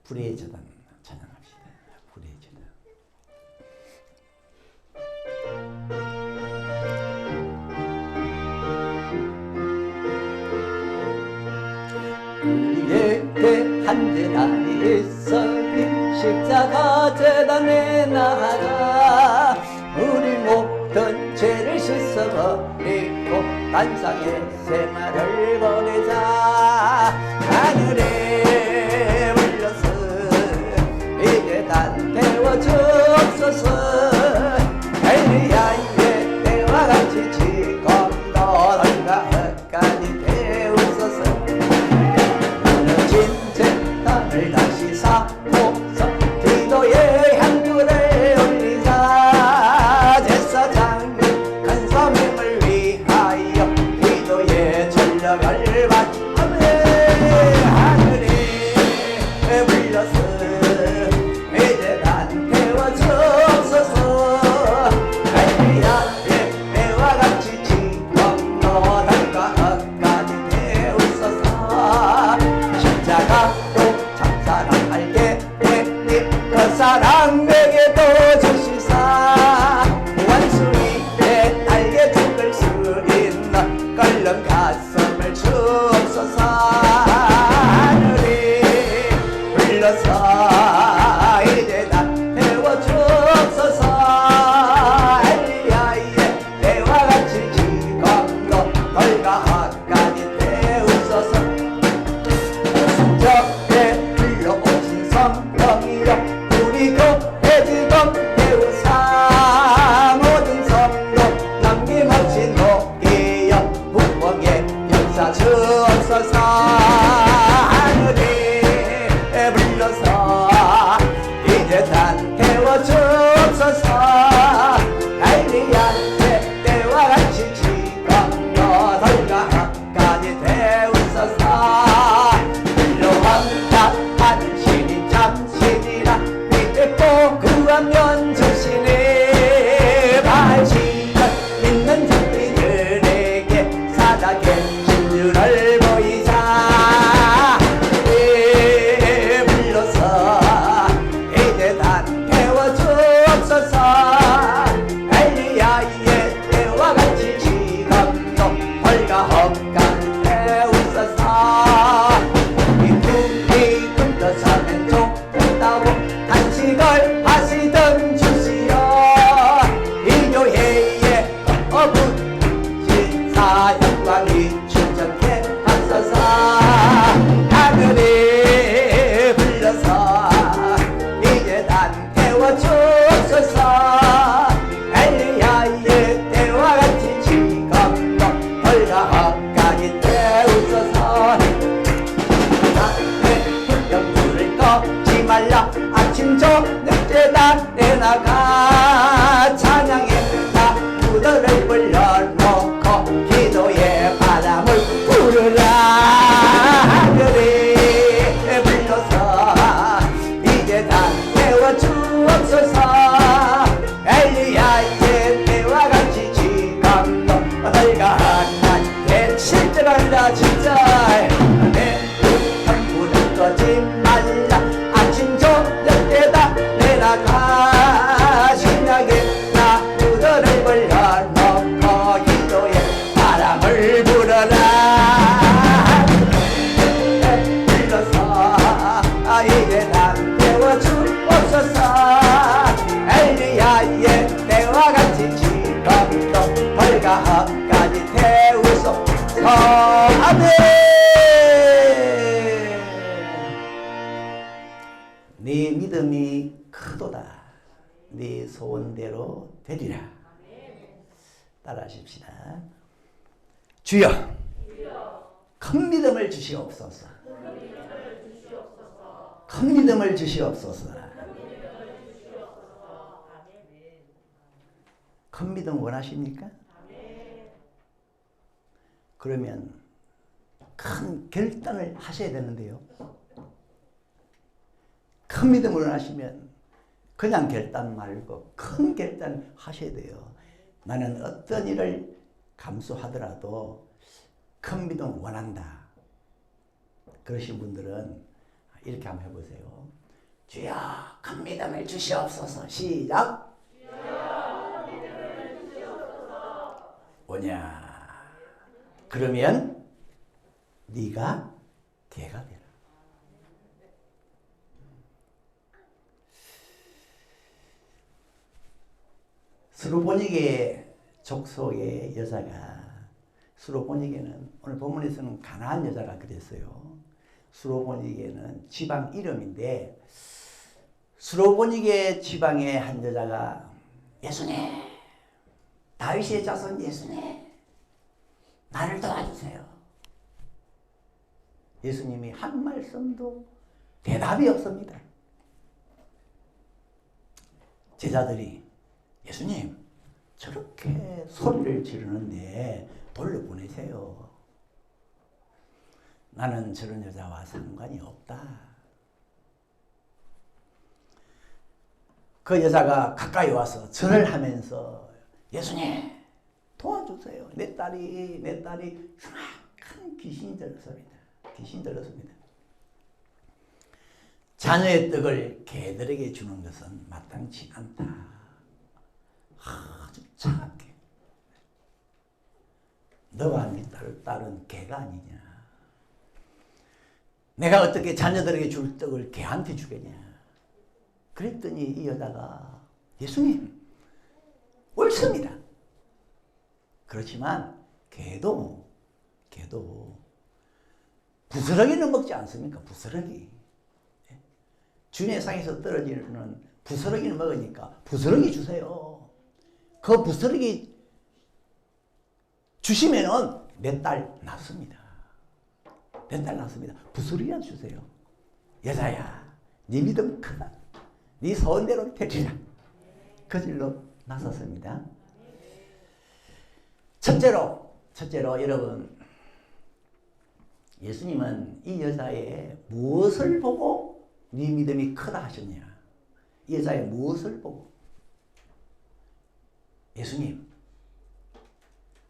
불의 재단 찬양합시다. 불의 재단. 우리에게 한 재단이 있으니 십자가 재단에 나아가 우리 모든 죄를 씻어버리고 단상의 생활을 보내자. 하늘에 올려서 이 재단 태워주옵소서. 엘리야의 때와 같이 지금도 너희가 헛간이 되옵소서. 무너진 재단을 다시 쌓고서 기도의 향불을 올리자. 제사장님 큰 소명을 위하여 기도의 전력을 바치며 하늘에 불러서 이 재단 태워주옵소서. 엘리야의 때와 같이 지금도 너희가 헛간이 되옵소서. 십자가로 참사랑 알게 되니 그 사랑 내게도 주시사. 원수 위에 날개 죽을 수 있는 끓는 가슴을 주옵소서. 하늘이 불러서 이제 다 태워주옵소서. 엘리야의 때와 같이 지금도 너희가 헛간이 되옵소서. 성적에 불러오신 성령이여 우리 교회 지금 태우사. 모든 성도 남김없이 녹이여 부흥의 역사 주옵소서. 하늘이 불러서 이제 단 태워주옵소서. 엘리야의 때와 같이 지금도 너희가 헛간이 되옵소서. 한다한 신이 참신이라 믿고 구하면 주시네. 발신을 믿는 자들에게 살아계신 줄을 보이자. 불러서 이제 단 태워주옵소서. 엘리야의 때와 같이 지금도 너희가 헛간 태우소서. 사면 좋다고 단식을 하시던 주시여. 이 교회에 어부진 사역광이 충전케 하소서. 하늘이 불러서 이제 단 태워주옵소서. 엘리야의 때와 같이 지금도 너희가 헛간이 되옵소서. 지 말라. 아침 저녁 재단에 나가 찬양했다. 무더를 불러놓고 기도의 바람을 부르라. 하늘이 불러서 이제 다 태워주옵소서. 엘리야의 때와 같이 지금도 너희가 한 대 실제로다. 진짜 내 불을 꺼지 말라. 아침 저녁 때다 내나가 신나게 나 무더를 불러놓고 기도에 바람을 불어라. 불러서 이제 난 태워주옵소서. 엘리야의 때와 같이 지금도 너희가 헛간이 태우소서. 아멘. 네 믿음이 크도다. 네 소원대로 되리라. 따라하십시다. 주여, 큰 믿음을 주시옵소서. 큰 믿음을 주시옵소서. 큰 믿음 원하십니까? 그러면 큰 결단을 하셔야 되는데요. 큰 믿음을 원하시면 그냥 결단 말고 큰 결단 하셔야 돼요. 나는 어떤 일을 감수하더라도 큰 믿음 원한다. 그러신 분들은 이렇게 한번 해보세요. 주여 큰 믿음을 주시옵소서. 시작. 오냐. 그러면 네가 개가 되라. 스로보니게 족속의 여자가, 스로보니게는 오늘 본문에서는 가나안 여자가 그랬어요. 스로보니게는 지방 이름인데, 스로보니게 지방의 한 여자가 예수님, 다윗의 자손 예수님, 나를 도와주세요. 예수님이 한 말씀도 대답이 없습니다. 제자들이 예수님, 저렇게 소리를 지르는데 돌려보내세요. 나는 저런 여자와 상관이 없다. 그 여자가 가까이 와서 절을 하면서 예수님 도와주세요. 내 딸이 흉악한 귀신이 들었습니다. 귀신이 들었습니다. 자녀의 떡을 개들에게 주는 것은 마땅치 않다. 아주 차갑게. 너와 네 딸은 개가 아니냐. 내가 어떻게 자녀들에게 줄 떡을 개한테 주겠냐. 그랬더니 이 여자가 예수님 옳습니다. 그렇지만 개도 부스러기는 먹지 않습니까? 부스러기. 주님의 상에서 떨어지는 부스러기를 먹으니까 부스러기 주세요. 그 부스러기 주시면은 내 딸 낳습니다. 내 딸 낳습니다. 부스러기나 주세요. 여자야, 네 믿음 크다. 네 소원대로 되리라. 그 길로 나섰습니다. 첫째로 여러분, 예수님은 이 여자의 무엇을 보고 네 믿음이 크다 하셨냐? 이 여자의 무엇을 보고?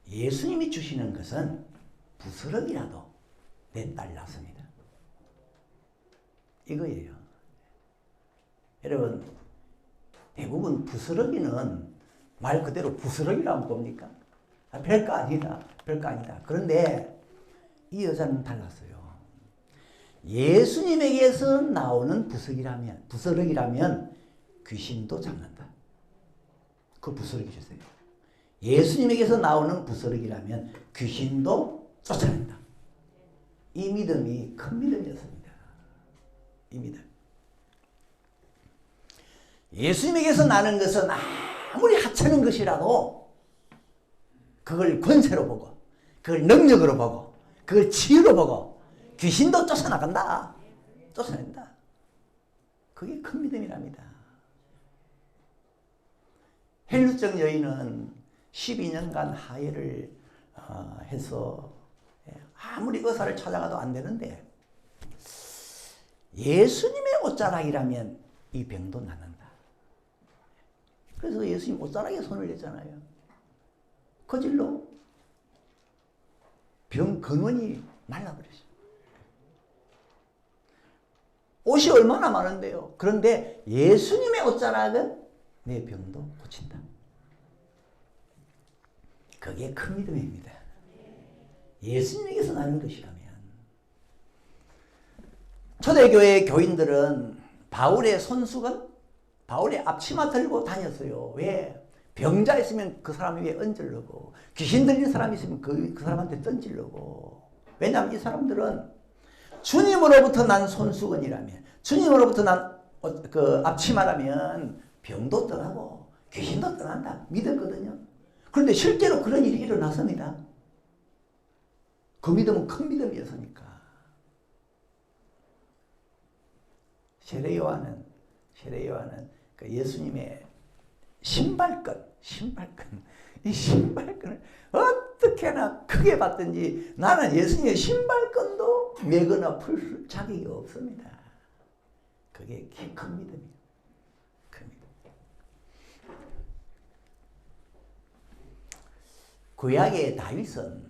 예수님이 주시는 것은 부스러기라도 내 딸 낳습니다. 이거예요. 여러분, 대부분 부스러기는 말 그대로 부스러기라고 봅니까? 별거 아니다. 그런데 이 여자는 달랐어요. 예수님에게서 나오는 부스러기라면 귀신도 잡는다. 그 부스러기 주세요. 예수님에게서 나오는 부스러기라면 귀신도 쫓아낸다. 이 믿음이 큰 믿음이었습니다. 이 믿음. 예수님에게서 나는 것은 아무리 하찮은 것이라도 그걸 권세로 보고, 그걸 능력으로 보고, 그걸 치유로 보고 귀신도 쫓아나간다. 쫓아낸다. 그게 큰 믿음이랍니다. 헬루정 여인은 12년간 하혈을 해서 아무리 의사를 찾아가도 안 되는데 예수님의 옷자락이라면 이 병도 낫는다. 그래서 예수님 옷자락에 손을 댔잖아요. 그 질로 병 근원이 말라버렸어요. 옷이 얼마나 많은데요. 그런데 예수님의 옷자락은 내 병도 고친다. 그게 큰 믿음입니다. 예수님에게서 나는 것이라면. 초대교회 교인들은 바울의 손수건, 바울의 앞치마 들고 다녔어요. 왜? 병자 있으면 그 사람 위에 얹으려고, 귀신 들린 사람이 있으면 그 사람한테 던지려고. 왜냐하면 이 사람들은 주님으로부터 난 손수건이라면, 주님으로부터 난 그 앞치마라면 병도 떠나고 귀신도 떠난다 믿었거든요. 그런데 실제로 그런 일이 일어났습니다. 그 믿음은 큰 믿음이었으니까. 세례요한은 그 예수님의 신발끈, 이 신발끈을 어떻게나 크게 봤든지 나는 예수님의 신발끈도 매거나 풀 자격이 없습니다. 그게 큰 믿음이에요. 큰 믿음. 구약의 다윗은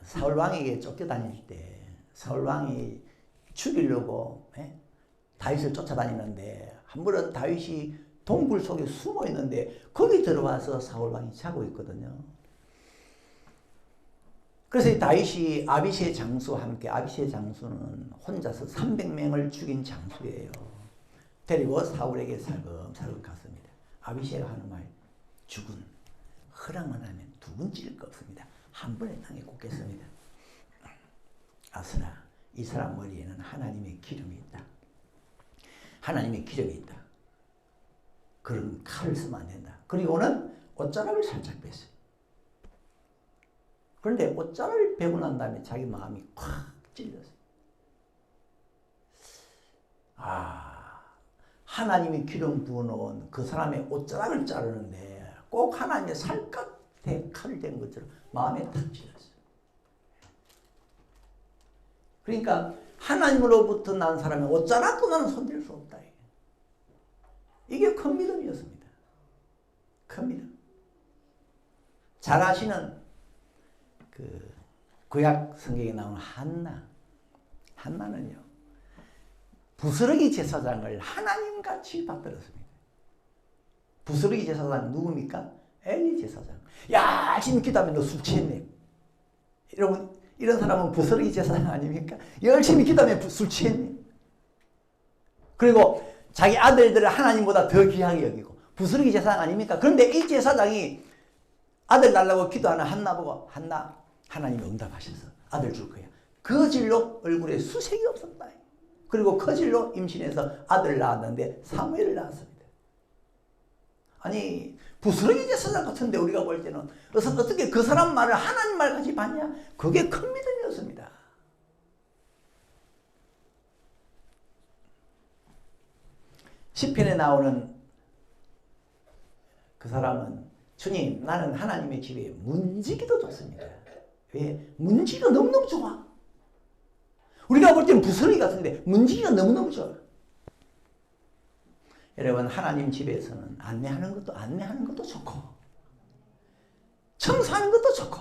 사울 왕에게 쫓겨다닐 때 사울 왕이 죽이려고 다윗을 쫓아다니는데 한 번은 다윗이 동굴 속에 숨어 있는데 거기 들어와서 사울 왕이 자고 있거든요. 그래서 이 다윗이 아비새 장수와 함께, 아비새 장수는 혼자서 300명을 죽인 장수예요. 데리고 사울에게 살금살금 갔습니다. 아비새가 하는 말, 죽은 허락만 하면 두 번 찔릴 거 없습니다. 한 번에 땅에 꽂겠습니다. 아스나 이 사람 머리에는 하나님의 기름이 있다. 하나님의 기름이 있다. 그런 칼을 쓰면 안 된다. 그리고는 옷자락을 살짝 뺐어요. 그런데 옷자락을 베고 난 다음에 자기 마음이 확 찔렸어요. 하나님이 기름 부어놓은 그 사람의 옷자락을 자르는데 꼭 하나님의 살갗에 칼을 댄 것처럼 마음에 탁 찔렸어요. 그러니까 하나님으로부터 난 사람의 옷자락도 나는 손댈 수 없다. 이게 큰 믿음이었습니다. 큰 믿음. 잘 아시는 그 구약 성경에 나오는 한나는요 부스러기 제사장을 하나님같이 받들었습니다. 부스러기 제사장 누굽니까? 엘리 제사장. 열심히 기도하면 너 술 취했네. 여러분 이런 사람은 부스러기 제사장 아닙니까? 열심히 기도하면 술 취했네. 그리고 자기 아들들을 하나님보다 더 귀하게 여기고 부스러기 제사장 아닙니까? 그런데 이 제사장이 아들 달라고 기도하는 한나 보고 한나 하나님이 응답하셔서 아들 줄 거야. 그 질로 얼굴에 수색이 없었다. 그리고 그 질로 임신해서 아들을 낳았는데 사무엘을 낳았습니다. 아니 부스러기 제사장 같은데 우리가 볼 때는 어떻게 그 사람 말을 하나님 말까지 받냐? 그게 큰 믿음이었습니다. 시편에 나오는 그 사람은 주님 나는 하나님의 집에 문지기도 좋습니다. 왜? 문지기가 너무너무 좋아. 우리가 볼 때는 부스러기 같은데 문지기가 너무너무 좋아. 여러분 하나님 집에서는 안내하는 것도 좋고 청소하는 것도 좋고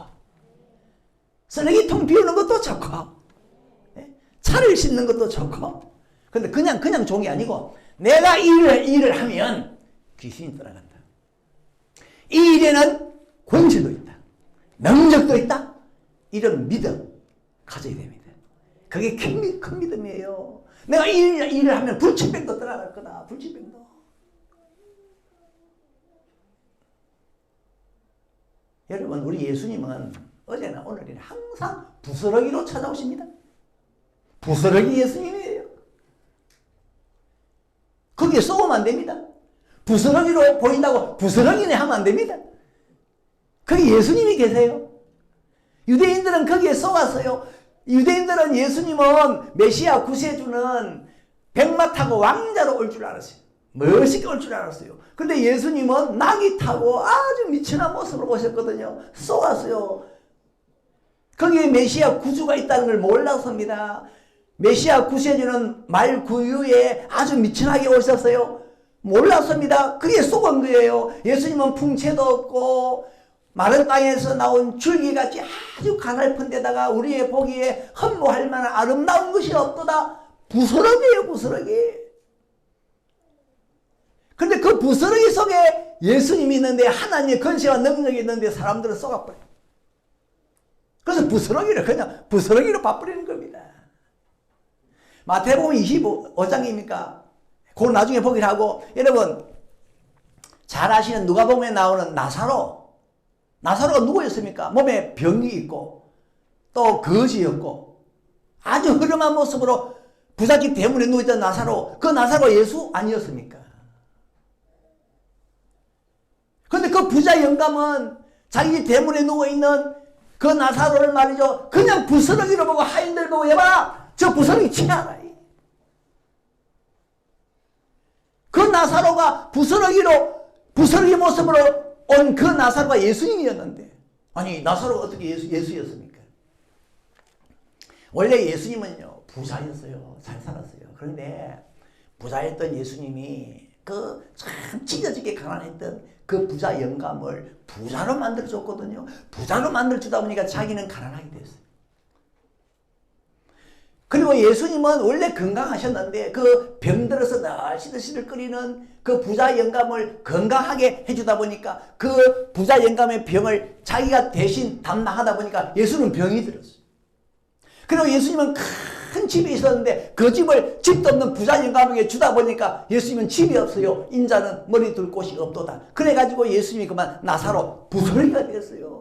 쓰레기통 비우는 것도 좋고 차를 씻는 것도 좋고 근데 그냥 좋은 게 아니고 내가 일을 하면 귀신이 떠나간다. 이 일에는 권세도 있다. 능력도 있다. 이런 믿음 가져야 됩니다. 그게 큰 믿음이에요. 내가 일을 하면 불치병도 떠나갈 거다. 불치병도. 여러분 우리 예수님은 어제나 오늘이나 항상 부스러기로 찾아오십니다. 부스러기 예수님이에요. 거기에 쏘면 안 됩니다. 부스러기로 보인다고 부스러기네 하면 안 됩니다. 거기 예수님이 계세요. 유대인들은 거기에 쏘았어요. 유대인들은 예수님은 메시아 구세주는 백마 타고 왕자로 올 줄 알았어요. 멋있게 올 줄 알았어요. 근데 예수님은 낙이 타고 아주 미천한 모습으로 오셨거든요. 쏘았어요. 거기에 메시아 구주가 있다는 걸 몰랐습니다. 메시아 구세주는 말 구유에 아주 미천하게 오셨어요. 몰랐습니다. 그게 쏘은 거예요. 예수님은 풍채도 없고 마른 땅에서 나온 줄기같이 아주 가냘픈 데다가 우리의 보기에 흠모할 만한 아름다운 것이 없도다. 부스러기예요. 부스러기. 근데 그 부스러기 속에 예수님이 있는데 하나님의 권세와 능력이 있는데 사람들은 쏘아버려요. 그래서 부스러기를 그냥 부스러기로 봐버리는 겁니다. 마태복음 25장입니까? 그걸 나중에 보기로 하고 여러분 잘 아시는 누가복음에 나오는 나사로가 누구였습니까? 몸에 병이 있고 또 거지였고 아주 흐름한 모습으로 부잣집 대문에 누워있던 나사로, 그 나사로가 예수 아니었습니까? 그런데 그 부자 영감은 자기 집 대문에 누워있는 그 나사로를 말이죠 그냥 부스러기로 보고 하인들 보고 여봐라 저 부스러기 치아라. 그 나사로가 부스러기 모습으로 온 그 나사로가 예수님이었는데 아니 나사로가 어떻게 예수였습니까? 원래 예수님은요 부자였어요. 잘 살았어요. 그런데 부자였던 예수님이 그 참 찢어지게 가난했던 그 부자 영감을 부자로 만들어줬거든요. 부자로 만들어주다 보니까 자기는 가난하게 됐어요. 그리고 예수님은 원래 건강하셨는데 그 병들어서 늘 시들시들 끓이는 그 부자 영감을 건강하게 해주다 보니까 그 부자 영감의 병을 자기가 대신 담당하다 보니까 예수는 병이 들었어요. 그리고 예수님은 큰 집이 있었는데 그 집을 집도 없는 부자 영감에게 주다 보니까 예수님은 집이 없어요. 인자는 머리 둘 곳이 없도다. 그래가지고 예수님이 그만 나사로 부스러기가 되었어요.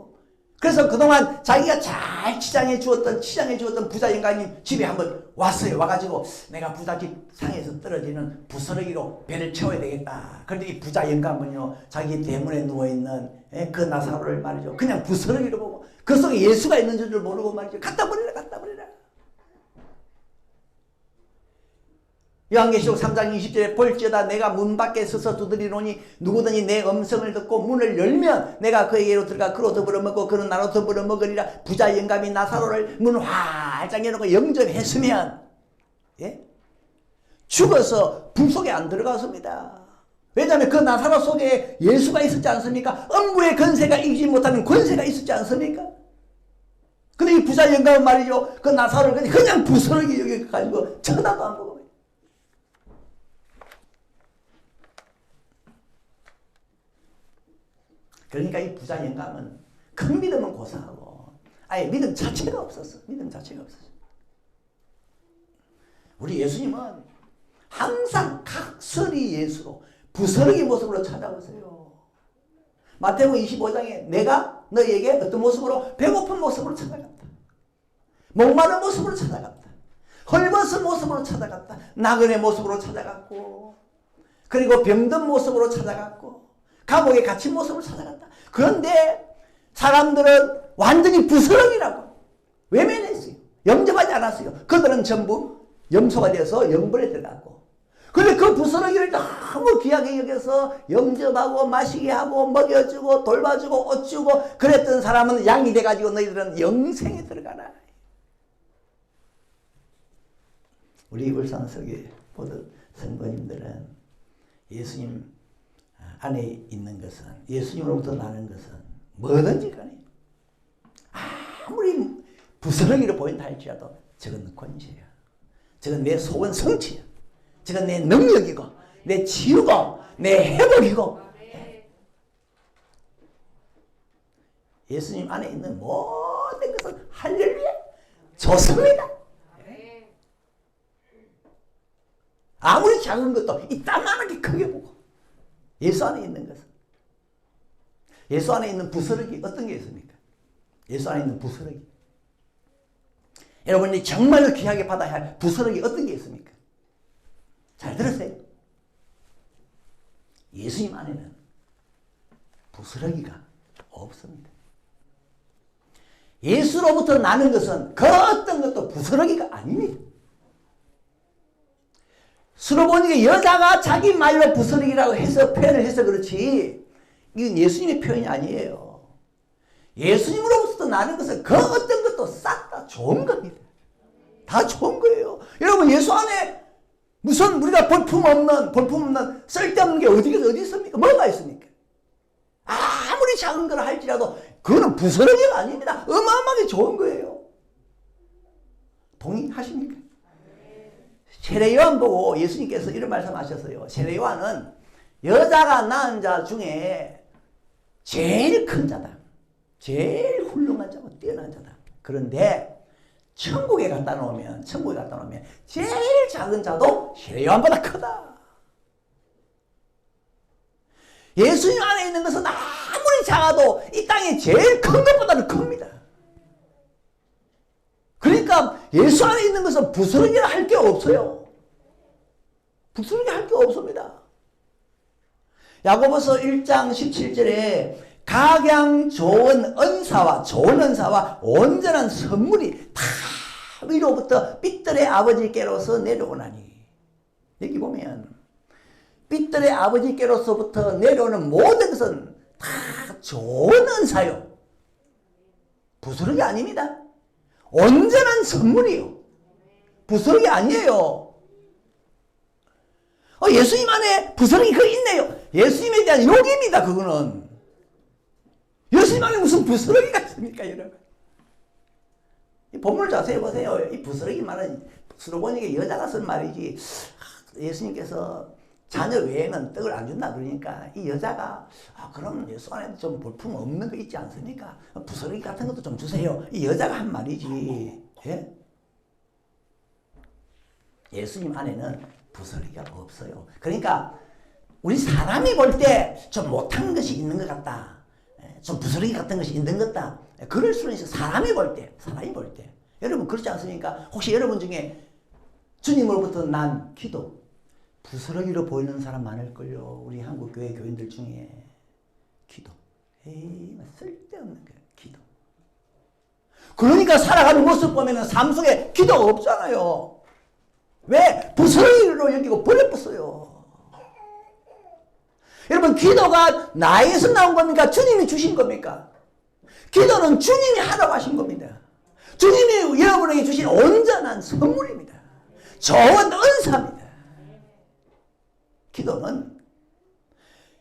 그래서 그동안 자기가 잘 치장해 주었던 부자 영감님 집에 한번 왔어요. 와가지고 내가 부잣집 상에서 떨어지는 부스러기로 배를 채워야 되겠다. 그런데 이 부자 영감은요, 자기 대문에 누워있는 그 나사로를 말이죠, 그냥 부스러기로 보고 그 속에 예수가 있는 줄 모르고 말이죠, 갖다 버리라. 요한계시록 3장 20절에 볼지어다 내가 문 밖에 서서 두드리노니 누구든지 내 음성을 듣고 문을 열면 내가 그에게로 들어가 그로 더불어 먹고 그는 나로 더불어 먹으리라. 부자 영감이 나사로를 문 활짝 열어놓고 영접했으면 죽어서 불 속에 안 들어갔습니다. 왜냐하면 그 나사로 속에 예수가 있었지 않습니까? 음부의 권세가 이기지 못하는 권세가 있었지 않습니까? 근데 이 부자 영감은 말이죠, 그 나사로를 그냥 부스러기 여겨가지고 쳐다도 안 보고. 그러니까 이 부자 영감은 큰 믿음은 고사하고 아예 믿음 자체가 없었어. 우리 예수님은 항상 각설이 예수로 부스러기 모습으로 찾아오세요. 마태복음 25장에 내가 너희에게 어떤 모습으로, 배고픈 모습으로 찾아갔다, 목마른 모습으로 찾아갔다, 헐벗은 모습으로 찾아갔다, 나그네 모습으로 찾아갔고, 그리고 병든 모습으로 찾아갔고, 감옥에 갇힌 모습을 찾아갔다. 그런데 사람들은 완전히 부스러기라고 외면했어요. 영접하지 않았어요. 그들은 전부 염소가 되어서 영벌에 들어갔고, 그런데 그 부스러기를 너무 귀하게 여겨서 영접하고 마시게 하고 먹여주고 돌봐주고 옷 주고 그랬던 사람은 양이 돼가지고 너희들은 영생에 들어가라. 우리 울산석에 모든 성도님들은 예수님 안에 있는 것은, 예수님으로부터 나는 것은 뭐든지 간에 아무리 부스러기로 보인다 할지라도 저건 권세야. 저건 내 소원 성취야. 저건 내 능력이고 내 치유고 내 회복이고. 예수님 안에 있는 모든 것은 할렐루야 좋습니다. 아무리 작은 것도 이따만하게 크게 보고, 예수 안에 있는 것은, 예수 안에 있는 부스러기 어떤 게 있습니까? 예수 안에 있는 부스러기, 여러분이 정말로 귀하게 받아야 할 부스러기 어떤 게 있습니까? 잘 들으세요. 예수님 안에는 부스러기가 없습니다. 예수로부터 나는 것은 그 어떤 것도 부스러기가 아닙니다. 수로 보니까 여자가 자기 말로 부스러기라고 해서 표현을 해서 그렇지, 이건 예수님의 표현이 아니에요. 예수님으로부터 나는 것은 그 어떤 것도 싹 다 좋은 겁니다. 다 좋은 거예요. 여러분, 예수 안에 무슨 우리가 볼품없는 쓸데없는 게 어디 있습니까? 뭐가 있습니까? 아무리 작은 걸 할지라도 그거는 부스러기가 아닙니다. 어마어마하게 좋은 거예요. 동의하십니까? 세례요한 보고 예수님께서 이런 말씀하셨어요. 세례요한은 여자가 낳은 자 중에 제일 큰 자다, 제일 훌륭한 자고 뛰어난 자다. 그런데 천국에 갖다 놓으면 제일 작은 자도 세례요한보다 크다. 예수님 안에 있는 것은 아무리 작아도 이 땅에 제일 큰 것보다는 큽니다. 그러니까 예수 안에 있는 것은 부스러기를 할 게 없어요. 부스러기 할 게 없습니다. 야고보서 1장 17절에 각양 좋은 은사와 온전한 선물이 다 위로부터 삐뚤의 아버지께로서 내려오나니, 여기 보면 삐뚤의 아버지께로서부터 내려오는 모든 것은 다 좋은 은사요, 부스러기 아닙니다. 온전한 선물이요, 부스러기 아니에요. 예수님 안에 부스러기 그거 있네요. 예수님에 대한 욕입니다. 그거는. 예수님 안에 무슨 부스러기가 있습니까, 여러분? 이 본문을 자세히 보세요. 이 부스러기 말은 서로 보니까 여자가 쓴 말이지. 예수님께서 자녀 외에는 떡을 안 준다 그러니까 이 여자가 그럼 예수 안에 좀 볼품 없는 거 있지 않습니까? 부스러기 같은 것도 좀 주세요. 이 여자가 한 말이지. 예? 예수님 안에는 부스러기가 없어요. 그러니까 우리 사람이 볼 때 좀 못한 것이 있는 것 같다. 좀 부스러기 같은 것이 있는 것 같다. 그럴 수는 있어. 사람이 볼 때. 여러분 그렇지 않습니까? 혹시 여러분 중에 주님으로부터 난 기도 부스러기로 보이는 사람 많을걸요. 우리 한국 교회 교인들 중에 기도. 에이, 쓸데없는 거야. 기도. 그러니까 살아가는 모습 보면은 삶 속에 기도가 없잖아요. 왜? 부스러기로 여기고 버려버렸어요. 여러분 기도가 나에서 나온 겁니까? 주님이 주신 겁니까? 기도는 주님이 하라고 하신 겁니다. 주님이 여러분에게 주신 온전한 선물입니다. 좋은 은사입니다.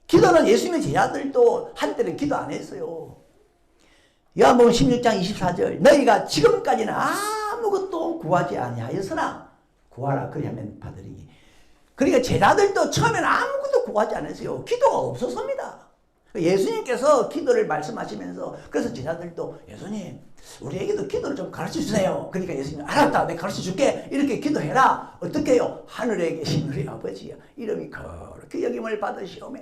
기도는 예수님의 제자들도 한때는 기도 안 했어요. 요한복음 16장 24절 너희가 지금까지는 아무것도 구하지 아니하였으나 구하라 그리하면 받으리니. 그러니까 제자들도 처음에는 아무것도 구하지 않았어요. 기도가 없었습니다. 예수님께서 기도를 말씀하시면서 그래서 제자들도 예수님 우리에게도 기도를 좀 가르쳐 주세요. 그러니까 예수님 알았다 내가 가르쳐 줄게. 이렇게 기도해라. 어떻게 해요? 하늘에 계신 우리 아버지여 이름이 거룩히 여김을 받으시오며.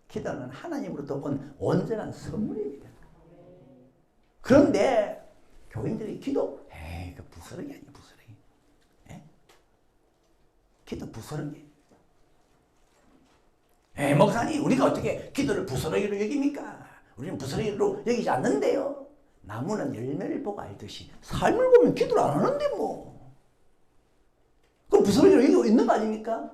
기도는 하나님으로부터 온 온전한 선물입니다. 그런데 교인들이 기도 그 부스러기 아니야 부스러기. 예? 기도 부스러기. 목사님 우리가 어떻게 기도를 부스러기로 여깁니까? 우리는 부스러기로 여기지 않는데요. 나무는 열매를 보고 알듯이 삶을 보면 기도를 안 하는데 뭐. 그럼 부스러기로 여기고 있는 거 아닙니까?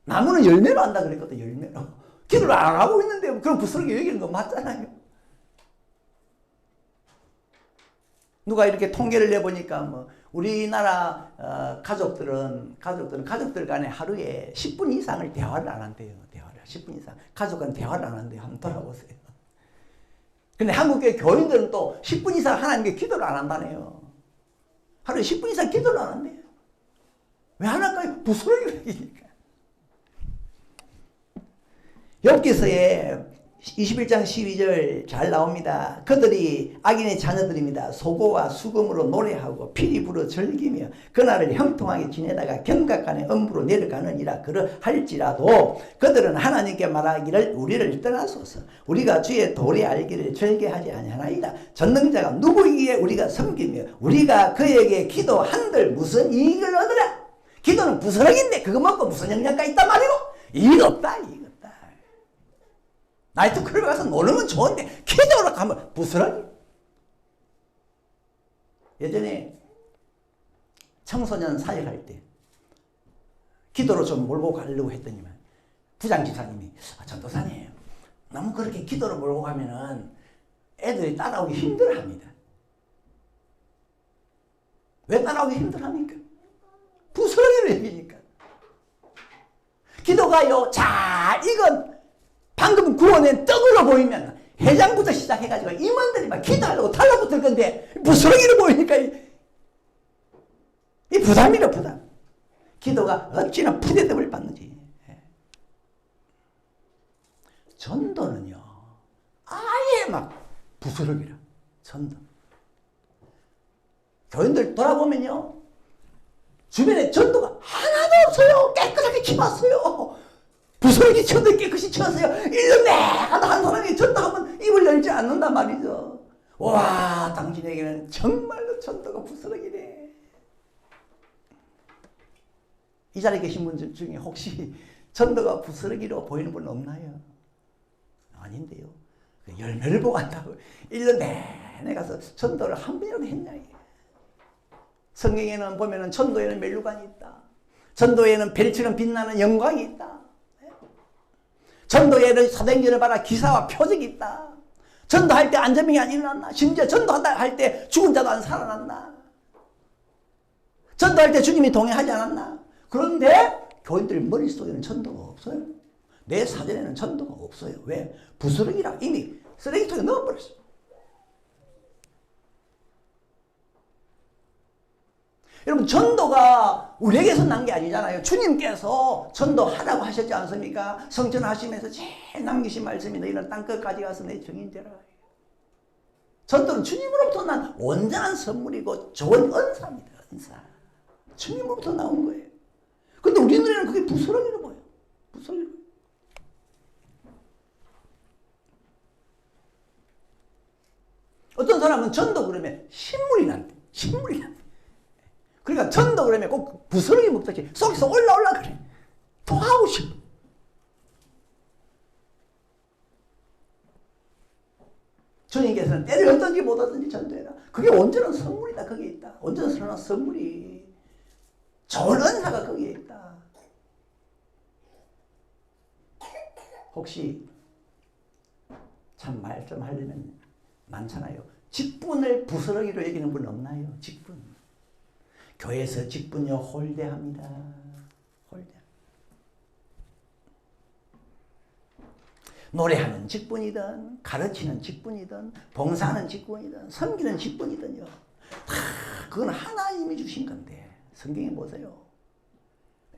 나무는 열매로 한다 그랬거든. 열매로. 기도를 안 하고 있는데 그럼 부스러기 여기는 거 맞잖아요. 누가 이렇게 통계를 내보니까 뭐 우리나라 가족들 간에 하루에 10분 이상을 대화를 안 한대요. 10분 이상. 가족 간 대화를 안 한대요. 한번 돌아보세요. 근데 한국교회 교인들은 또 10분 이상 하나님께 기도를 안 한다네요. 하루에 10분 이상 기도를 안 한대요. 왜 안 할까요? 부스러기를 얘기니까. 욥기서에 21장 12절 잘 나옵니다. 그들이 악인의 자녀들입니다. 소고와 수금으로 노래하고 피리 불어 즐기며 그날을 형통하게 지내다가 경각간에 엄부로 내려가느니라. 그러할지라도 그들은 하나님께 말하기를 우리를 떠나소서. 우리가 주의 도리 알기를 절개하지 아니하나이다. 전능자가 누구이기에 우리가 섬기며 우리가 그에게 기도한들 무슨 이익을 얻으라. 기도는 부스러기인데 그거 먹고 무슨 영양가 있단 말이고 이익 없다. 이익 없다. 나이트클럽에 가서 놀면 좋은데 기도로 가면 부스러기. 예전에 청소년 사역할 때 기도로 좀 몰고 가려고 했더니만 부장집사님이 전도사님 너무 그렇게 기도로 몰고 가면은 애들이 따라오기 힘들어합니다. 왜 따라오기 힘들어합니까? 부스러기를 얘기니까. 기도가요 잘 익은 방금 구워낸 떡으로 보이면 해장부터 시작해가지고 임원들이 막 기도하려고 달라붙을 건데 부스러기로 보이니까 이 부담이라 부담. 기도가 어찌나 푸대접을 받는지. 전도는요 아예 막 부스러기라. 전도. 교인들 돌아보면요 주변에 전도가 하나도 없어요. 깨끗하게 치웠어요. 부스러기 천도 깨끗이 치웠어요. 1년 내가 한 사람이 전도하면 입을 열지 않는단 말이죠. 와 당신에게는 정말로 전도가 부스러기네. 이 자리에 계신 분들 중에 혹시 전도가 부스러기로 보이는 분 없나요? 아닌데요. 열매를 보고 한다고 1년 내내 가서 전도를 한 번이라도 했냐. 성경에는 보면은 전도에는 멜루관이 있다. 전도에는 별처럼 빛나는 영광이 있다. 전도에는 사도행전을 봐라 기사와 표적이 있다. 전도할 때 안전병이 안 일어났나? 심지어 전도하다 할 때 죽은 자도 안 살아났나? 전도할 때 주님이 동행하지 않았나? 그런데 교인들 머릿속에는 전도가 없어요. 내 사전에는 전도가 없어요. 왜? 부스러기라 이미 쓰레기통에 넣어버렸어. 여러분 전도가 우리에게서 난 게 아니잖아요. 주님께서 전도하라고 하셨지 않습니까? 성전하시면서 제일 남기신 말씀이 너희는 땅끝까지 가서 내 증인되라. 전도는 주님으로부터 난 온전한 선물이고 좋은 은사입니다. 은사. 주님으로부터 나온 거예요. 근데 우리 눈에는 그게 부스러기로 보여요. 부스러기로. 어떤 사람은 전도 그러면 신물이 난대. 신물이 난대. 그러니까 전도 그러면 꼭 부스러기 목적이 속에서 올라 그래. 토하고 싶어. 주님께서는 때를 얻든지 못 얻든지 전도해라. 그게 온전한 선물이다. 거기에 있다. 온전한 선물이. 좋은 은사가 거기에 있다. 혹시 참 말 좀 하려면 많잖아요. 직분을 부스러기로 여기는 분 없나요? 직분. 교회에서 직분요 홀대합니다. 홀대. 노래하는 직분이든 가르치는 직분이든 봉사하는 직분이든 섬기는 직분이든요. 다 그건 하나님이 주신 건데 성경에 보세요.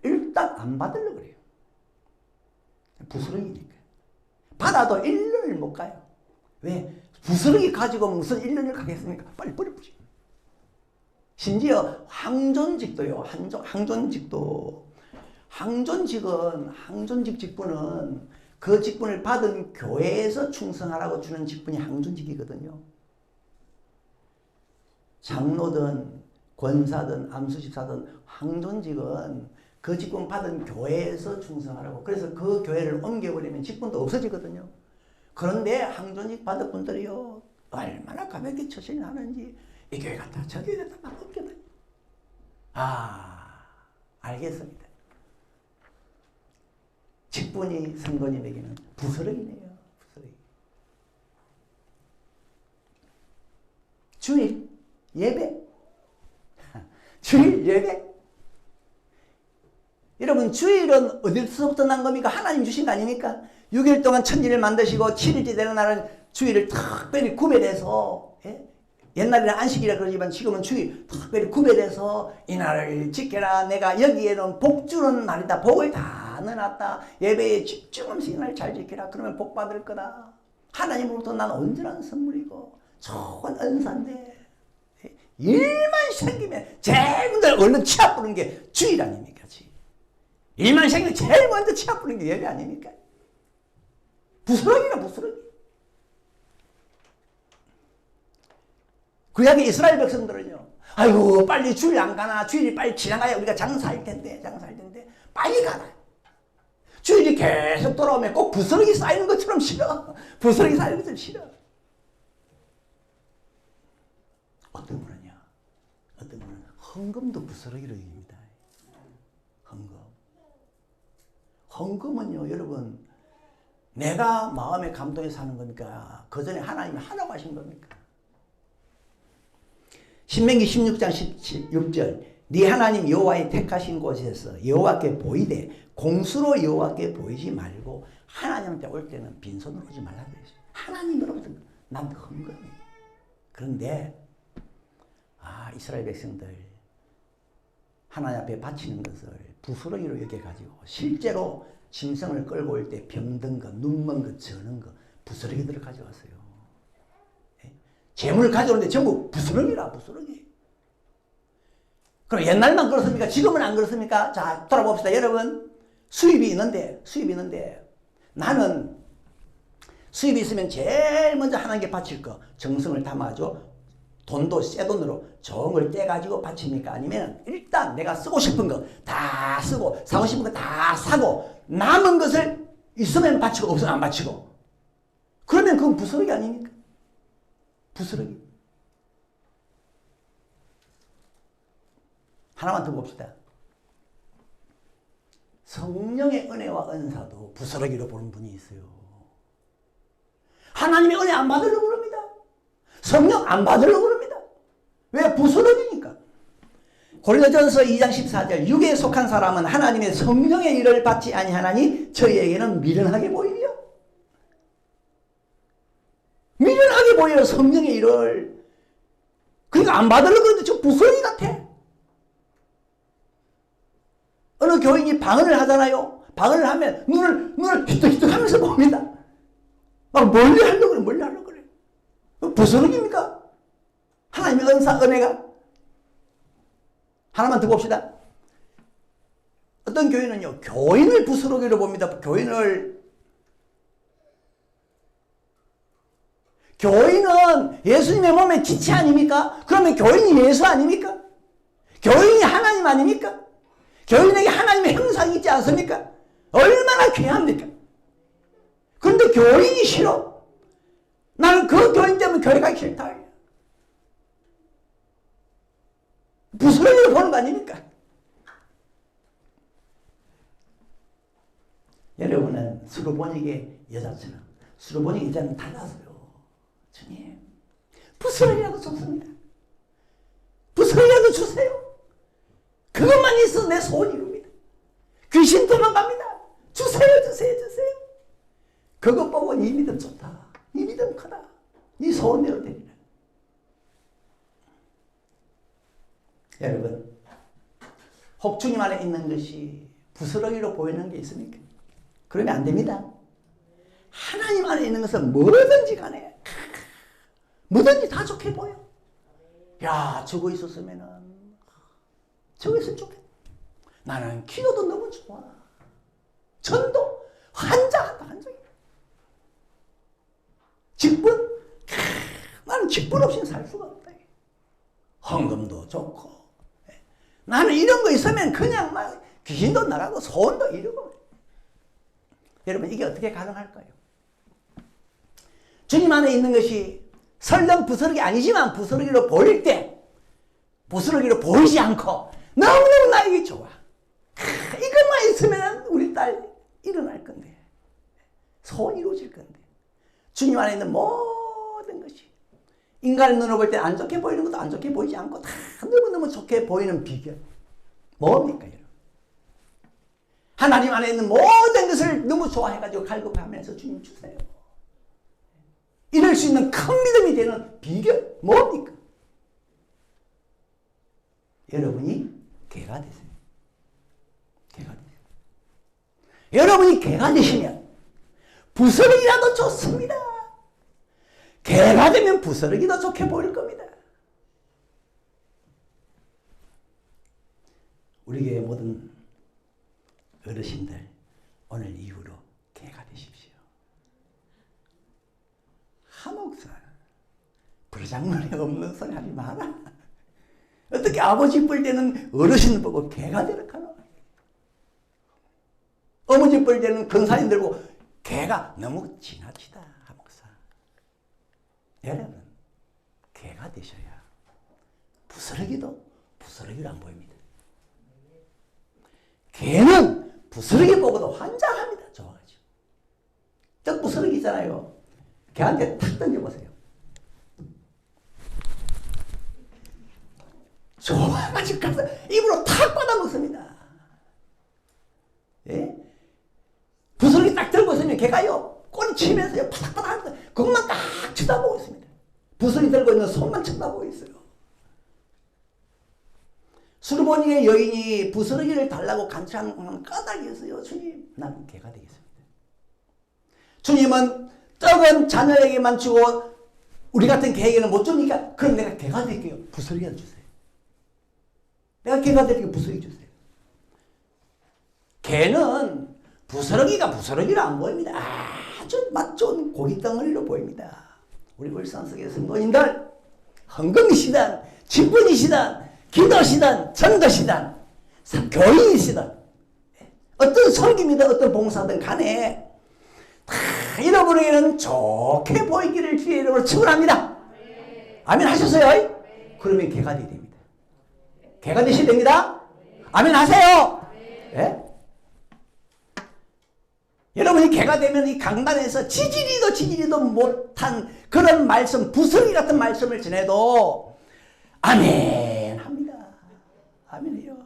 일단 안 받으려고 그래요. 부스러기니까. 받아도 1년을 못 가요. 왜? 부스러기 가지고 무슨 1년을 가겠습니까? 빨리 버려버리죠. 심지어 항존직도요. 항존직 직분은 그 직분을 받은 교회에서 충성하라고 주는 직분이 항존직이거든요. 장로든 권사든 암수집사든 항존직은 그 직분 받은 교회에서 충성하라고. 그래서 그 교회를 옮겨버리면 직분도 없어지거든요. 그런데 항존직 받은 분들이요. 얼마나 가볍게 처신을 하는지 이 교회 갔다 저 교회 갔다 막 옮겨다니. 알겠습니다. 직분이 성도님에게는 부스러기네요. 부스러기. 주일 예배. 주일 예배. 여러분 주일은 어디서부터 난 겁니까? 하나님 주신 거 아닙니까? 6일 동안 천일을 만드시고 7일째 되는 날은 주일을 특별히 구별해서, 예? 옛날에는 안식이라 그러지만 지금은 주일 특별히 구별해서 이 날을 지켜라. 내가 여기에는 복 주는 날이다. 복을 다 넣어놨다. 예배에 집중하면서 이 날 잘 지켜라. 그러면 복 받을 거다. 하나님으로부터 난 온전한 선물이고 좋은 은사인데 일만 생기면 제일 먼저 얼른 치아 뿌는 게 주일 아닙니까? 주일. 일만 생기면 제일 먼저 치아 뿌는 게 예배 아닙니까? 부스러기나 부스러기. 구약의 이스라엘 백성들은요. 아이고 빨리 주일 안 가나. 주일이 빨리 지나가야 우리가 장사할 텐데. 빨리 가라. 주일이 계속 돌아오면 꼭 부스러기 쌓이는 것처럼 싫어. 부스러기 쌓이는 것처럼 싫어. 어떤 분은요. 헌금도 부스러기로 여깁니다. 헌금은요 여러분 내가 마음에 감동해서 하는 겁니까? 그 전에 하나님이 하라고 하신 겁니까? 신명기 16장 16절 네 하나님 여호와의 택하신 곳에서 여호와께 보이되 공수로 여호와께 보이지 말고 하나님한테 올 때는 빈손으로 오지 말라고 그랬어요. 하나님으로부터 난 헌금이에요. 그런데 이스라엘 백성들 하나님 앞에 바치는 것을 부스러기로 여겨가지고 실제로 짐승을 끌고 올 때 병든 거, 눈먼 거, 저는 거 부스러기들을 가져왔어요. 재물을 가져오는데 전부 부스러기라 부스러기. 그럼 옛날만 그렇습니까? 지금은 안 그렇습니까? 자 돌아봅시다. 여러분 수입이 있는데 나는 수입이 있으면 제일 먼저 하나님께 바칠 거 정성을 담아줘. 돈도 새 돈으로 좋은 걸 떼가지고 바칩니까? 아니면 일단 내가 쓰고 싶은 거 다 쓰고 사고 싶은 거 다 사고 남은 것을 있으면 바치고 없으면 안 바치고 그러면 그건 부스러기 아닙니까? 부스러기. 하나만 더 봅시다. 성령의 은혜와 은사도 부스러기로 보는 분이 있어요. 하나님의 은혜 안 받으려고 그럽니다. 성령 안 받으려고 그럽니다. 왜? 부스러기니까. 고린도전서 2장 14절 육에 속한 사람은 하나님의 성령의 일을 받지 아니하나니 저희에게는 미련하게 보이며 미련하게 보여요. 성령의 일을. 그러니까 안 받으려고 그러는데 저 부스러기 같아. 어느 교인이 방언을 하잖아요. 방언을 하면 눈을 휘떡휘떡 하면서 봅니다. 막 멀리 하려고 그래, 멀리 하려고 그래. 부스러기입니까? 하나님의 은혜가? 하나만 더 봅시다. 어떤 교인은요, 교인을 부스러기로 봅니다. 교인은 예수님의 몸의 지체 아닙니까? 그러면 교인이 예수 아닙니까? 교인이 하나님 아닙니까? 교인에게 하나님의 형상이 있지 않습니까? 얼마나 귀합니까? 그런데 교인이 싫어. 나는 그 교인 때문에 교회 가기 싫다. 부스러기로 보는 거 아닙니까? 여러분은 수르보닉의 여자처럼 수르보닉 여자는 달라서요. 주님, 부스러기라도 좋습니다. 부스러기라도 주세요. 그것만 있어도 내 소원 이룹니다. 귀신 도망갑니다. 주세요, 주세요, 주세요. 그것 보고 이 믿음 좋다. 이 믿음 크다. 이 소원대로 되리라. 여러분, 혹 주님 안에 있는 것이 부스러기로 보이는 게 있습니까? 그러면 안 됩니다. 하나님 안에 있는 것은 뭐든지 간에 뭐든지 다 좋게 보여. 야, 저거 있었으면은 저거 있으면 좋겠다. 나는 기도도 너무 좋아. 전도 환장한다. 직분? 나는 직분 없이는 살 수가 없다. 헌금도 좋고. 나는 이런 거 있으면 그냥 막 귀신도 나가고 소원도 이루고. 여러분, 이게 어떻게 가능할까요? 주님 안에 있는 것이 설령 부스러기 아니지만 부스러기로 보일 때 부스러기로 보이지 않고 너무너무 나에게 좋아. 이것만 있으면 우리 딸 일어날 건데, 소원 이루어질 건데, 주님 안에 있는 모든 것이 인간의 눈으로 볼 때 안 좋게 보이는 것도 안 좋게 보이지 않고 다 너무너무 좋게 보이는 비결 뭡니까? 여러분, 하나님 안에 있는 모든 것을 너무 좋아해가지고 갈급하면서 주님 주세요. 이럴 수 있는 큰 믿음이 되는 비결 뭡니까? 여러분이 개가 되세요. 개가 되세요. 여러분이 개가 되시면 부스러기라도 좋습니다. 개가 되면 부스러기도 좋게 보일 겁니다. 우리 교회 모든 어르신들 오늘 이후로 개가 되십시오. 하목사 부르장물이 없는 소리 하지 마라. 어떻게 아버지 뻘 되는 어르신 보고 개가 되라 하노? 어머니 뻘 되는 근사님 들고 개가 너무 지나치다. 하목사, 여러분, 개가 되셔야 부스러기도 부스러기로 안 보입니다. 개는 부스러기 보고도 환장합니다. 좋아가지고. 떡 부스러기 있잖아요. 개한테 탁 던져보세요. 좋아가지고 가서 입으로 탁 받아먹습니다. 예? 부스러기 딱 들고 있으면 개가요, 꼬리 치면서요, 파닥파닥 하면서 그것만 딱 쳐다보고 있습니다. 부스러기 들고 있는 손만 쳐다보고 있어요. 수르보니의 여인이 부스러기를 달라고 간청하는 까닭이었어요. 주님, 나는 개가 되겠습니다. 주님은 떡은 자녀에게만 주고 우리 같은 개에게는 못 주니까 그럼 내가 개가 될게요. 부스러기를 주세요. 내가 개가 될게요. 부스러기 주세요. 개는 부스러기가 부스러기로 안 보입니다. 아주 맛 좋은 고기 덩어리로 보입니다. 우리 울산석의 성도님들, 헌금이시든 직분이시든 기도시든 전도시든 교인이시든 어떤 설교이든 어떤 봉사든 간에 다 잃어버리기는 좋게 보이기를 주의 이름으로 축원합니다. 아멘 하셨어요? 그러면 개가 되야 됩니다. 개가 되셔야 됩니다. 아멘 하세요. 네? 여러분이 개가 되면 이 강단에서 지지리도 못한 그런 말씀, 부스러기 같은 말씀을 전해도 아멘 합니다. 아멘해요.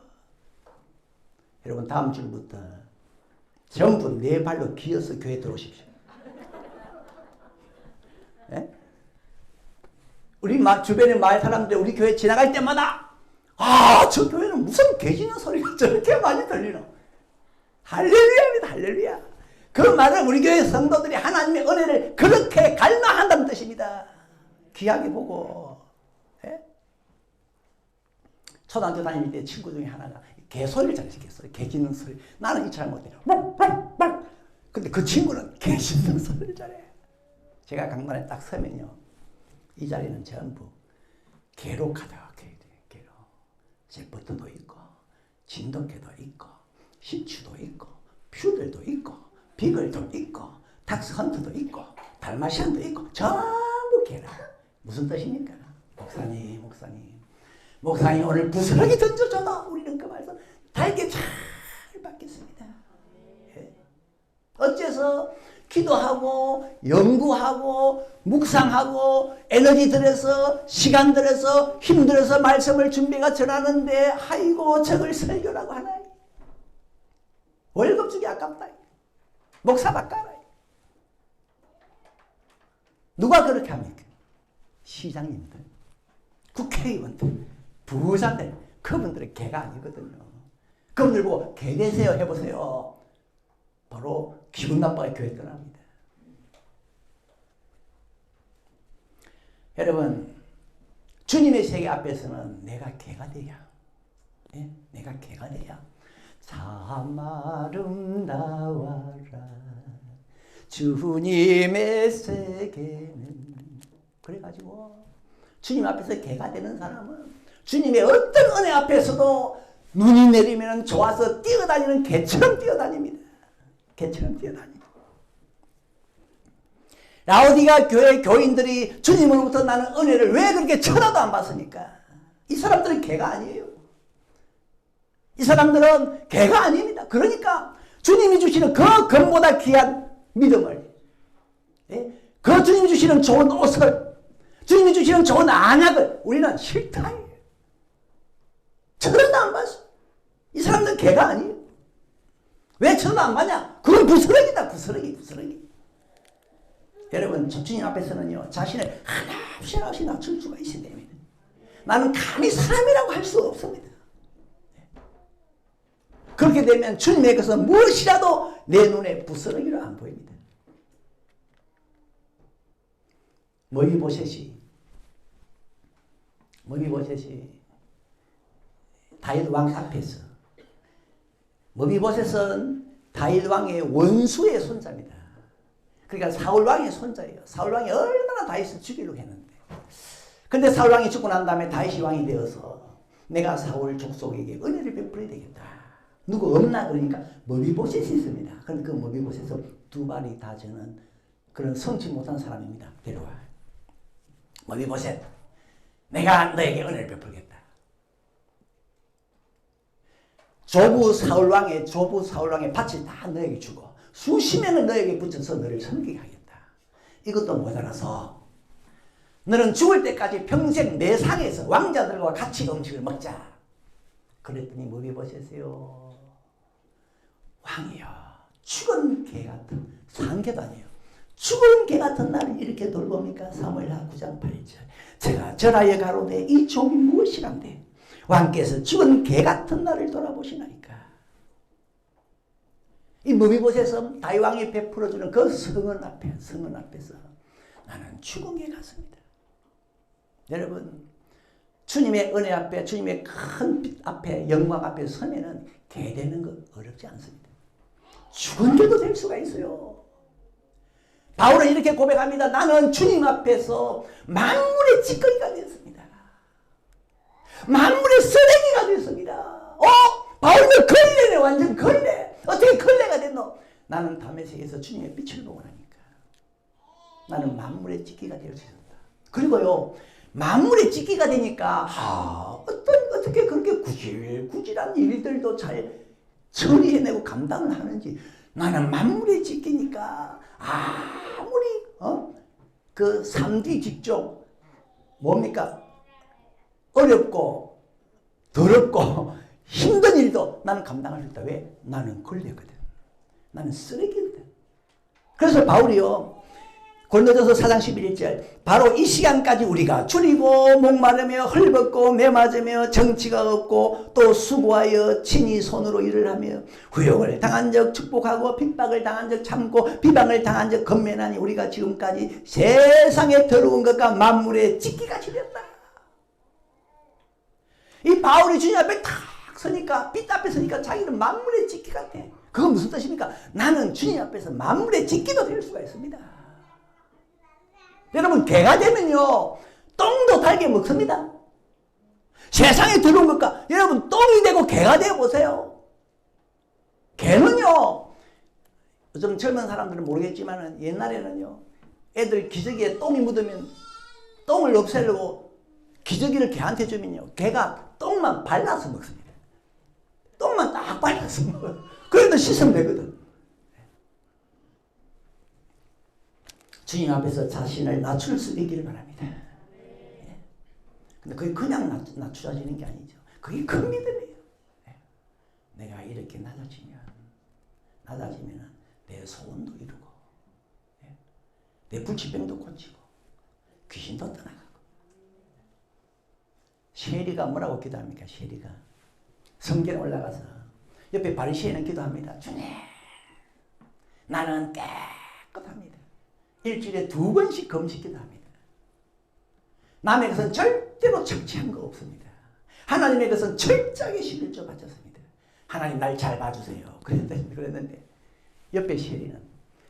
여러분, 다음 주부터 전부 네 발로 기어서 교회 들어오십시오. 네? 우리 주변에 마을 사람들 우리 교회 지나갈 때마다 저 교회는 무슨 개짖는 소리가 저렇게 많이 들리노? 할렐루야입니다. 할렐루야. 그 말은 우리 교회 성도들이 하나님의 은혜를 그렇게 갈망한다는 뜻입니다. 귀하게 보고. 예? 초등학교 다닐 때 친구 중에 하나가 개소리를 잘 시켰어요. 개 짖는 소리. 나는 이 잘 못해. 근데 그 친구는 개 짖는 소리를 잘해. 제가 강단에 딱 서면요. 이 자리는 전부 개로 가득해야 돼. 개로. 셀버트도 있고, 진돗개도 있고, 시추도 있고, 퓨들도 있고, 비글도 있고, 닥스헌트도 있고, 달마시안도 있고, 전부 개라. 무슨 뜻입니까? 목사님 오늘 부스러기 던져줘도 우리는 그 말씀 달게 잘 받겠습니다. 예. 어째서 기도하고 연구하고 묵상하고 에너지 들여서 시간 들여서 힘 들여서 말씀을 준비가 전하는데 아이고 저걸 설교라고 하나. 월급 주기 아깝다. 목사 바꿔라. 누가 그렇게 합니까? 시장님들, 국회의원들, 부자들, 그분들은 개가 아니거든요. 그분들 보고 개 되세요 해보세요. 바로 기분 나빠게 교회 떠납니다. 여러분, 주님의 세계 앞에서는 내가 개가 돼야, 예? 내가 개가 돼야 참 아름다워라 주님의 세계는. 그래가지고 주님 앞에서 개가 되는 사람은 주님의 어떤 은혜 앞에서도 눈이 내리면 좋아서 뛰어다니는 개처럼 뛰어다닙니다. 개처럼 뛰어다닙니다. 라오디가 교회 교인들이 주님으로부터 나는 은혜를 왜 그렇게 쳐다도 안 봤습니까? 이 사람들은 개가 아니에요. 이 사람들은 개가 아닙니다. 그러니까 주님이 주시는 그 금보다 귀한 믿음을, 예? 그 주님이 주시는 좋은 옷을, 주님이 주시는 좋은 안약을 우리는 싫다. 쳐다도 안 봤어. 이 사람들은 개가 아니에요. 왜 쳐다도 안 봤냐? 그건 부스러기다. 부스러기. 여러분, 주님 앞에서는요, 자신을 하나없이 낮출 수가 있어야 됩니다. 나는 감히 사람이라고 할 수 없습니다. 그렇게 되면 주님의 것은 무엇이라도 내 눈에 부스러기로 안 보입니다. 머비보셋이 다윗 왕 앞에서, 머비보셋은 다윗 왕의 원수의 손자입니다. 그러니까 사울 왕의 손자예요. 사울 왕이 얼마나 다윗을 죽이려고 했는데, 근데 사울 왕이 죽고 난 다음에 다윗이 왕이 되어서 내가 사울 족속에게 은혜를 베풀어야 되겠다. 누구 없나? 그러니까 머비보셋이 있습니다. 그런데 그 머비보셋은 두 발이 다 저는 그런 성치 못한 사람입니다. 데려와. 머비보셋, 내가 너에게 은혜를 베풀겠다. 조부 사울왕의 밭을 다 너에게 주고 수십 명을 너에게 붙여서 너를 섬기게 하겠다. 이것도 모자라서 너는 죽을 때까지 평생 내 상에서 왕자들과 같이 음식을 먹자. 그랬더니 머비보셋이요, 왕이여, 죽은 개 같은, 산개도 아니에요, 죽은 개 같은 나를 이렇게 돌봅니까? 사무엘하 9장 8절. 제가 전하여 가로되 이 종이 무엇이란데 왕께서 죽은 개 같은 나를 돌아보시나이까. 이 머비보셋은 다윗 왕이 베풀어주는 그 성은 앞에서 나는 죽은 개 같습니다. 여러분, 주님의 은혜 앞에, 주님의 큰 빛 앞에, 영광 앞에 서면은 개 되는 거 어렵지 않습니다. 죽은 개도 될 수가 있어요. 바울은 이렇게 고백합니다. 나는 주님 앞에서 만물의 찌꺼기가 되었습니다. 만물의 쓰레기가 되었습니다. 바울은 걸레네, 완전 걸레. 어떻게 걸레가 됐노? 나는 다메섹에서 주님의 빛을 보고 나니까 나는 만물의 찌꺼기가 되어 있었다. 그리고요, 만물의 찌꺼기가 되니까 어떻게 그렇게 구질구질한 일들도 잘 처리해내고 감당을 하는지. 나는 만물의 찌꺼기니까 아무리 그 3D 직종 뭡니까? 어렵고 더럽고 힘든 일도 나는 감당할 수 있다. 왜? 나는 걸레거든. 나는 쓰레기거든. 그래서 바울이요, 고린도전서 4장 11절 바로 이 시간까지 우리가 줄이고 목마르며 헐벗고 매맞으며 정치가 없고 또 수고하여 친히 손으로 일을 하며 후욕을 당한 적 축복하고 핍박을 당한 적 참고 비방을 당한 적 건면하니 우리가 지금까지 세상에 더러운 것과 만물의 찢기같이 되었다. 이 바울이 주님 앞에 탁 서니까 빛 앞에 서니까 자기는 만물의 찢기 같아. 그건 무슨 뜻입니까? 나는 주님 앞에서 만물의 찢기도 될 수가 있습니다. 여러분 개가 되면요 똥도 달게 먹습니다. 세상에 들어온 것과 여러분 똥이 되고 개가 되어보세요. 개는요 요즘 젊은 사람들은 모르겠지만 옛날에는요 애들 기저귀에 똥이 묻으면 똥을 없애려고 기저귀를 개한테 주면요 개가 똥만 발라서 먹습니다. 똥만 딱 발라서 먹어요. 그래도 씻으면 되거든. 주님 앞에서 자신을 낮출 수 있기를 바랍니다. 근데 그게 그냥 낮추어지는 게 아니죠. 그게 큰 믿음이에요. 내가 이렇게 낮아지면 내 소원도 이루고 내 불치병도 고치고 귀신도 떠나가고. 셰리가 뭐라고 기도합니까? 셰리가 성경에 올라가서 옆에 바리새인은 기도합니다. 주님 나는 깨끗합니다. 일주일에 2번씩 금식기도 합니다. 남의 것은 절대로 착취한 거 없습니다. 하나님의 것은 철저하게 11조 바쳤습니다. 하나님 날 잘 봐주세요. 그랬는데 옆에 셰리는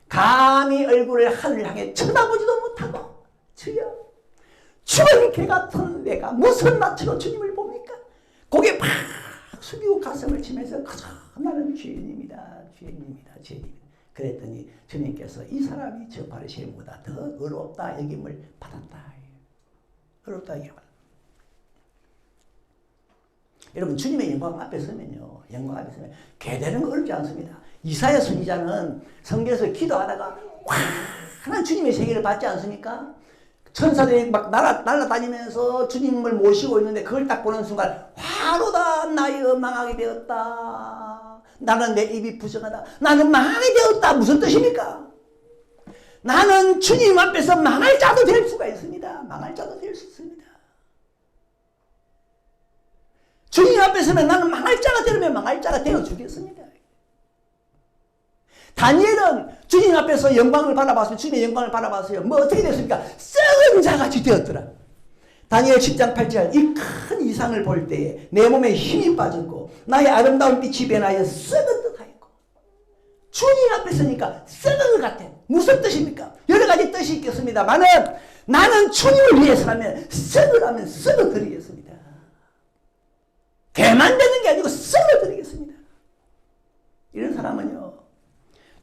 감히 얼굴을 하늘 향해 쳐다보지도 못하고 주여 죽은 개 같은 내가 무슨 낯으로 주님을 봅니까? 고개 팍 숙이고 가슴을 치면서 그저 나는 죄인입니다. 죄인입니다. 죄인입니다. 그랬더니 주님께서 이 사람이 저 바리새인보다 더 의롭다 여김을 받았다. 의롭다 여김을 받았다. 여러분 주님의 영광 앞에 서면요. 영광 앞에 서면 개되는 거 어렵지 않습니다. 이사야 선지자는 성경에서 기도하다가 환한 주님의 세계를 받지 않습니까? 천사들이 막 날아다니면서 주님을 모시고 있는데 그걸 딱 보는 순간 화로다 나여 망하게 되었다. 나는 내 입이 부정하다. 나는 망하게 되었다. 무슨 뜻입니까? 나는 주님 앞에서 망할 자도 될 수가 있습니다. 망할 자도 될 수 있습니다. 주님 앞에 서면 나는 망할 자가 되려면 망할 자가 되어 주겠습니다. 다니엘은 주님 앞에서 영광을 바라봤으면 주님의 영광을 바라봤어요. 뭐 어떻게 됐습니까? 썩은 자같이 되었더라. 다니엘 10장 8절 이 큰 이상을 볼 때에 내 몸에 힘이 빠졌고 나의 아름다운 빛이 변하여 썩은 듯 하였고. 주님 앞에 서니까 썩은 것 같아. 무슨 뜻입니까? 여러 가지 뜻이 있겠습니다만은 나는 주님을 위해서라면 썩으라면 썩어드리겠습니다. 개만 되는 게 아니고 썩어드리겠습니다. 이런 사람은요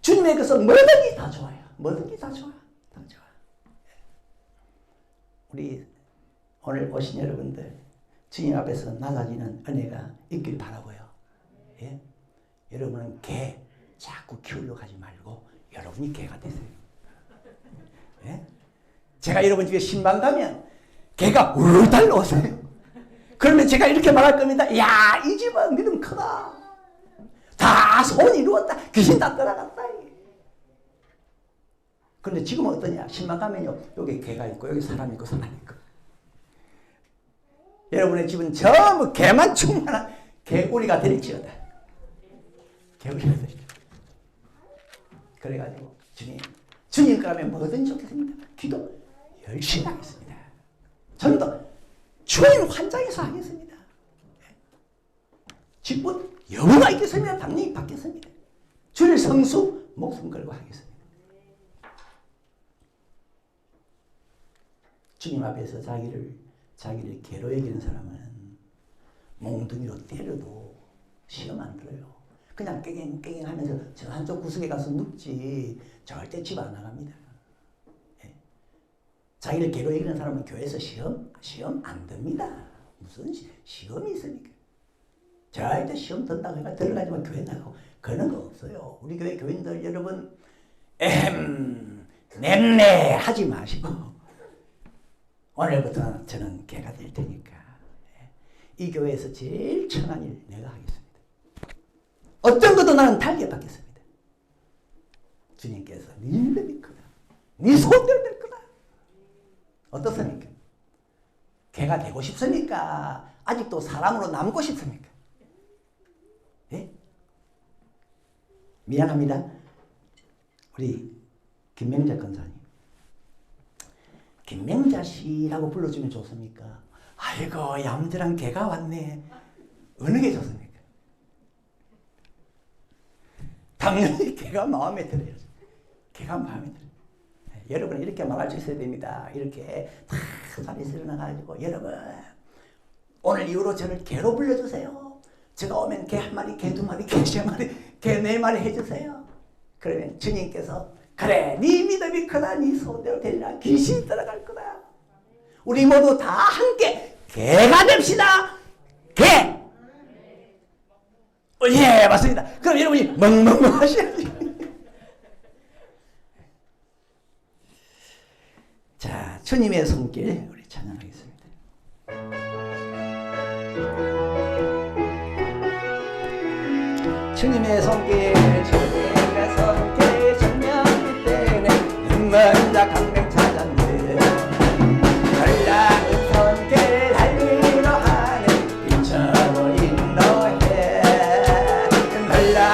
주님의 것은 뭐든지 다 좋아요. 뭐든지 다 좋아. 다 좋아. 우리 오늘 오신 여러분들 주님 앞에서 낮아지는 은혜가 있길 바라고요. 예? 여러분은 개 자꾸 키우려고 하지 말고 여러분이 개가 되세요. 예? 제가 여러분 집에 신방 가면 개가 우르르 달려오세요. 그러면 제가 이렇게 말할 겁니다. 야, 이 집은 믿음 크다. 다 소원 이루었다. 귀신 다 떠나갔다. 그런데 지금은 어떠냐? 신방 가면요. 여기 개가 있고 여기 사람 있고 사람 있고. 여러분의 집은 전부 개만 충만한 개구리가 되릴지어다. 개구리가 되릴지어다. 그래가지고 주님 거라면 뭐든 좋겠습니다. 기도 열심히 하겠습니다. 저는 주님 환장해서 하겠습니다. 직분 여부가 있겠으면 당연히 받겠습니다. 주일 성수 목숨 걸고 하겠습니다. 주님 앞에서 자기를 개로 여기는 사람은 몽둥이로 때려도 시험 안 들어요. 그냥 깽깽깽 하면서 저 한쪽 구석에 가서 눕지 절대 집 안 나갑니다. 예. 자기를 개로 여기는 사람은 교회에서 시험 안 듭니다. 무슨 시험이 있으니까. 절대 시험 든다고 해가 들어가지만 교회 나가고 그런 거 없어요. 우리 교회 교인들 여러분 냄내 하지 마시고 오늘부터 저는 개가 될 테니까 이 교회에서 제일 천한 일 내가 하겠습니다. 어떤 것도 나는 달게 받겠습니다. 주님께서 네 믿음이 크다. 네 소원대로 될 거다. 어떻습니까? 개가 되고 싶습니까? 아직도 사람으로 남고 싶습니까? 예? 미안합니다. 우리 김명자 권사님. 김명자 씨라고 불러주면 좋습니까? 아이고 얌전한 개가 왔네. 어느 게 좋습니까? 당연히 개가 마음에 들어요. 개가 마음에 들어요. 여러분 이렇게 말할 수 있어야 됩니다. 이렇게 다 자리에서 일어나가지고 여러분 오늘 이후로 저를 개로 불러주세요. 제가 오면 개 한 마리, 개 두 마리, 개 세 마리, 개 네 마리 해주세요. 그러면 주님께서 그래 네 믿음이 크다 네 소원대로 되리라 귀신이 따라갈 거다. 우리 모두 다 함께 개가 됩시다. 개! 예 맞습니다. 그럼 여러분이 멍멍멍 하셔야지. 자, 주님의 손길 우리 찬양하겠습니다. 주님의 손길, 주님의 손길, 정령 때문에 눈먼 자 강명 찾았네. 갈라진 손길 달리러 하네. 빛처럼 인도해. 갈라